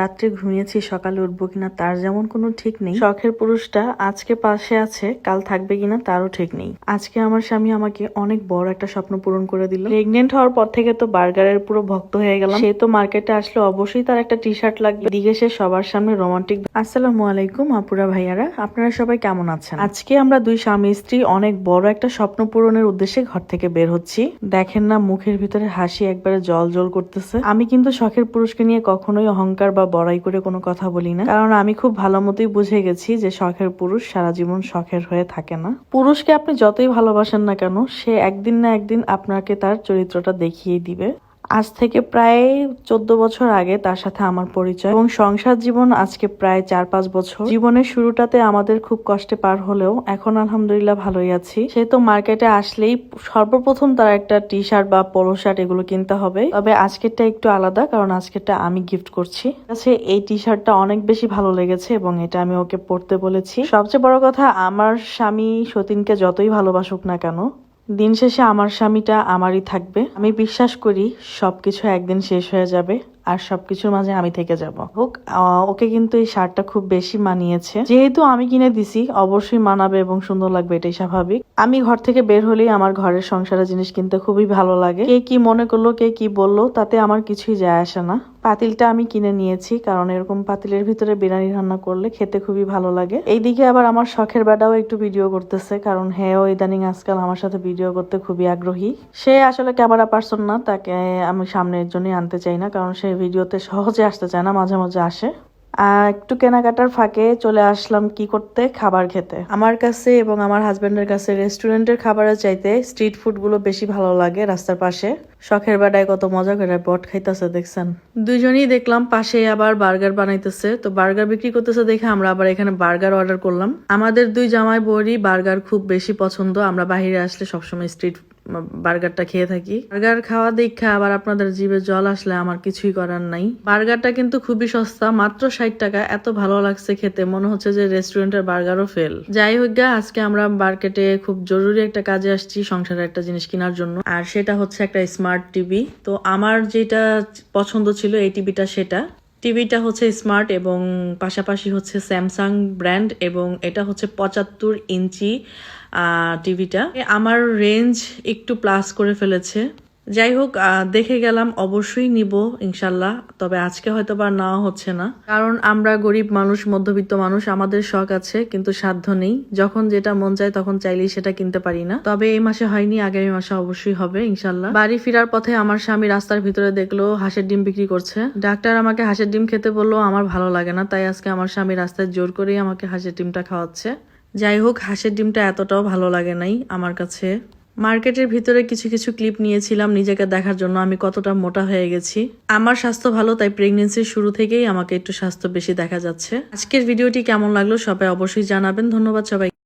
রাত্রে ঘুমিয়েছি সকালে উঠবো কিনা তার যেমন কোনো ঠিক নেই। শখের পুরুষটা আজকে পাশে আছে, কাল থাকবে কিনা তারও ঠিক নেই। আজকে আমার স্বামী আমাকে অনেক বড় একটা স্বপ্ন পূরণ করে দিল। প্রেগনেন্ট হওয়ার পর থেকে তো বার্গারের পুরো ভক্ত হয়ে গেলাম। সে তো মার্কেটে আসলে অবশ্যই তার একটা টি শার্ট লাগবে, দিকে সে সবার সামনে রোমান্টিক। আসসালামু আলাইকুম আপুরা ভাইয়ারা, আপনারা সবাই কেমন আছেন? আজকে আমরা দুই স্বামী স্ত্রী অনেক বড় একটা স্বপ্ন পূরণের উদ্দেশ্যে ঘর থেকে বের হচ্ছি। দেখেন না মুখের ভিতরে হাসি একবারে জল জল করতেছে। আমি কিন্তু শখের পুরুষকে নিয়ে কখনোই অহংকার বা বড়াই করে কোনো কথা বলি না, কারণ আমি খুব ভালো মতোই বুঝে গেছি যে শখের পুরুষ সারা জীবন শখের হয়ে থাকে না। পুরুষকে আপনি যতই ভালোবাসেন না কেন, সে একদিন না একদিন আপনাকে তার চরিত্রটা দেখিয়ে দিবে। আজ থেকে প্রায় 14 বছর আগে তার সাথে আমার পরিচয় এবং সংসার জীবন আজকে প্রায় 4-5 বছর। জীবনের শুরুটাতে আমাদের খুব কষ্টে পার হলেও এখন আলহামদুলিল্লাহ ভালোই আছি। সে তো মার্কেটে আসলেই সর্বপ্রথম তার একটা টি শার্ট বা পোলো শার্ট এগুলো কিনতে হবে, তবে আজকেরটা একটু আলাদা, কারণ আজকেরটা আমি গিফট করছি। এই টি শার্টটা অনেক বেশি ভালো লেগেছে এবং এটা আমি ওকে পরতে বলেছি। সবচেয়ে বড় কথা, আমার স্বামী সতীনকে যতই ভালোবাসুক না কেন, দিন শেষে আমার স্বামীটা আমারই থাকবে। আমি বিশ্বাস করি সবকিছু একদিন শেষ হয়ে যাবে আর সবকিছুর মাঝে আমি থেকে যাব। হোক, ওকে কিন্তু এই শার্টটা খুব বেশি মানিয়েছে। যেহেতু আমি কিনে দিছি, অবশ্যই মানাবে এবং সুন্দর লাগবে, এটাই স্বাভাবিক। আমি ঘর থেকে বের হলেই আমার ঘরের সংসারের জিনিস কিনতে খুবই ভালো লাগে। কে কি মনে করলো, কে কি বললো, তাতে আমার কিছুই যায় আসে না। পাতিলটা আমি কিনে নিয়েছি, কারণ এরকম পাতিলের ভিতরে বিরিয়ানি রান্না করলে খেতে খুবই ভালো লাগে। এইদিকে আবার আমার শখের বেটাও একটু ভিডিও করতেছে, কারণ হ্যাঁ, ইদানিং আজকাল আমার সাথে ভিডিও করতে খুবই আগ্রহী। সে আসলে ক্যামেরা পার্সন না, তাকে আমি সামনের জন্যই আনতে চাই না, কারণ সে ভিডিওতে সহজে আসতে চায় না, মাঝে মাঝে আসে। একটু কেনাকাটার ফাঁকে চলে আসলাম কি করতে, খাবার খেতে। আমার কাছে এবং আমার হাজবেন্ডের কাছে রেস্টুরেন্টের খাবারের চাইতে স্ট্রিট ফুড গুলো বেশি ভালো লাগে। রাস্তার পাশে শখের বেড়ায় কত মজা করে বট খাইতেছে দেখছেন। দুইজনই দেখলাম পাশে আবার বার্গার বানাইতেছে, তো বার্গার বিক্রি করতেছে দেখে আমরা আবার এখানে বার্গার অর্ডার করলাম। আমাদের দুই জামাই বউরই বার্গার খুব বেশি পছন্দ। আমরা বাইরে আসলে সবসময় স্ট্রিট বার্গারটা খেয়ে থাকি। বার্গার খাওয়া দেখা আবার আপনাদের জিভে জল আসলে আমার কিছুই করার নাই। বার্গারটা কিন্তু খুবই সস্তা, মাত্র 60 টাকা। এত ভালো লাগছে খেতে, মনে হচ্ছে যে রেস্টুরেন্টের বার্গারও ফেল। যাই হোক গা, আজকে আমরা মার্কেটে খুব জরুরি একটা কাজে আসছি, সংসারের একটা জিনিস কেনার জন্য, আর সেটা হচ্ছে একটা স্মার্ট টিভি। তো আমার যেটা পছন্দ ছিল এই টিভিটা, সেটা টিভিটা হচ্ছে স্মার্ট এবং পাশাপাশি হচ্ছে স্যামসাং ব্র্যান্ড, এবং এটা হচ্ছে 75 ইঞ্চি টিভিটা। আমার রেঞ্জ একটু প্লাস করে ফেলেছে। যাই হোক, দেখে গেলাম, অবশ্যই নিব ইনশাল্লাহ, তবে আজকে হয়তো বা নেওয়া হচ্ছে না, কারণ আমরা গরিব মানুষ, মধ্যবিত্ত মানুষ, আমাদের শখ আছে কিন্তু সাধ্য নেই। যখন যেটা মন চায় তখন চাইলেই সেটা কিনতে পারি না। তবে এই মাসে হয়নি, আগামী মাসে অবশ্যই হবে ইনশাল্লাহ। বাড়ি ফেরার পথে আমার স্বামী রাস্তার ভিতরে দেখলো হাঁসের ডিম বিক্রি করছে। ডাক্তার আমাকে হাঁসের ডিম খেতে বললো, আমার ভালো লাগে না, তাই আজকে আমার স্বামী রাস্তায় জোর করেই আমাকে হাঁসের ডিমটা খাওয়াচ্ছে। যাই হোক, হাঁসের ডিমটা এতটাও ভালো লাগে নাই আমার কাছে। মার্কেটের ভিতরে কিছু কিছু ক্লিপ নিয়েছিলাম নিজেকে দেখার জন্য আমি কতটা মোটা হয়ে গেছি। আমার স্বাস্থ্য ভালো, তাই প্রেগনেন্সির শুরু থেকেই আমাকে একটু স্বাস্থ্য বেশি দেখা যাচ্ছে। আজকের ভিডিওটি কেমন লাগলো সবাই অবশ্যই জানাবেন। ধন্যবাদ সবাই।